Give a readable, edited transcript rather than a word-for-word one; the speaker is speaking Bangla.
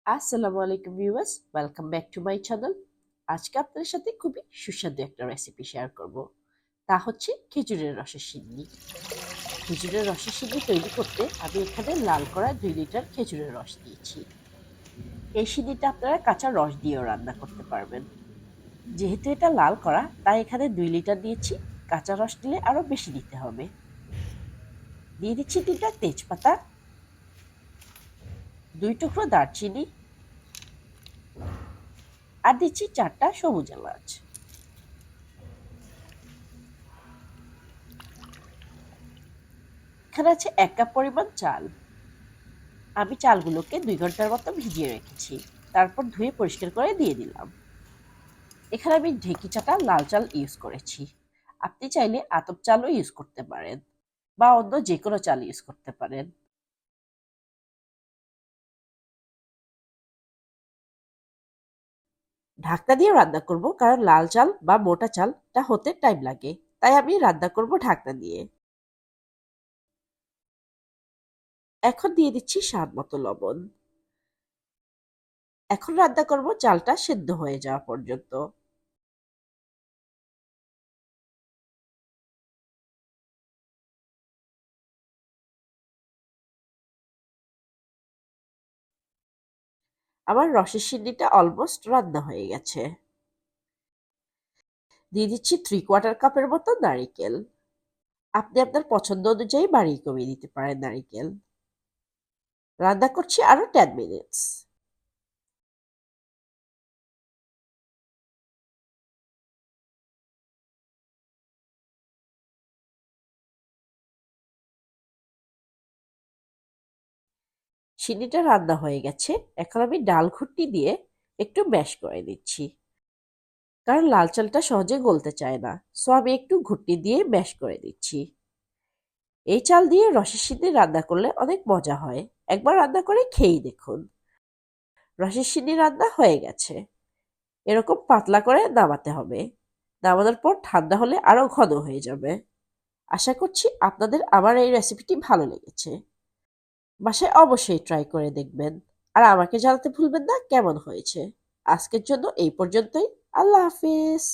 আসসালামু আলাইকুম viewers, welcome back to my channel. আজকে আপনাদের সাথে খুবই সুস্বাদু একটা রেসিপি শেয়ার করব। তা হচ্ছে খেজুরের রসের সিন্নি। খেজুরের রসের সিন্নি তৈরি করতে আমি এখানে লাল করা 2 লিটার খেজুরের রস দিয়েছি। এই সিন্নিটা আপনারা কাঁচা রস দিয়েও রান্না করতে পারবেন। যেহেতু এটা লাল করা, তাই এখানে 2 লিটার দিয়েছি। কাঁচা রস দিলে আরো বেশি দিতে হবে। দিয়ে দিচ্ছি 3টা তেজপাতা, 2 টুকরো দারচিনি, আর দিচ্ছি 4টা সবুজ এলাচ। এখানে আছে 1 কাপ পরিমাণ চাল। আমি চালগুলোকে 2 ঘন্টার মতো ভিজিয়ে রেখেছি। তারপর ধুয়ে পরিষ্কার করে দিয়ে দিলাম। এখানে আমি ঢেঁকি চাটা লাল চাল ইউজ করেছি। আপনি চাইলে আতপ চালও ইউজ করতে পারেন বা অন্য যে কোনো চাল ইউজ করতে পারেন। ঢাকনা দিয়ে রান্না করব, কারণ লাল চাল বা মোটা চালটা হতে টাইম লাগে। তাই আমি রান্না করব ঢাকনা দিয়ে। এখন দিয়ে দিচ্ছি স্বাদ মতো লবণ। এখন রান্না করব চালটা সেদ্ধ হয়ে যাওয়া পর্যন্ত। আমার রসের সিন্নিটা অলমোস্ট রান্না হয়ে গেছে। দিয়ে দিচ্ছি 3/4 কাপের মতো নারিকেল। আপনি আপনার পছন্দ অনুযায়ী বাড়িয়ে কমিয়ে দিতে পারেন নারিকেল। রান্না করছি আরো 10 মিনিটস। চিনিটা রান্না হয়ে গেছে। এখন আমি ডাল ঘুটনি দিয়ে একটু ম্যাশ করে নিচ্ছি, কারণ লাল চালটা সহজে গলতে চায় না। সো আমি একটু ঘুটনি দিয়ে ম্যাশ করে দিচ্ছি। এই চাল দিয়ে রসের সিন্নি রান্না করলে অনেক মজা হয়। একবার রান্না করে খেয়েই দেখুন। রসের সিন্নি রান্না হয়ে গেছে। এরকম পাতলা করে নামাতে হবে। নামানোর পর ঠান্ডা হলে আরো ঘন হয়ে যাবে। আশা করছি আপনাদের আমার এই রেসিপিটি ভালো লেগেছে। বাসায় অবশ্যই ট্রাই করে দেখবেন। আর আমাকে জানাতে ভুলবেন না কেমন হয়েছে। আজকের জন্য এই পর্যন্তই। আল্লাহ হাফিজ।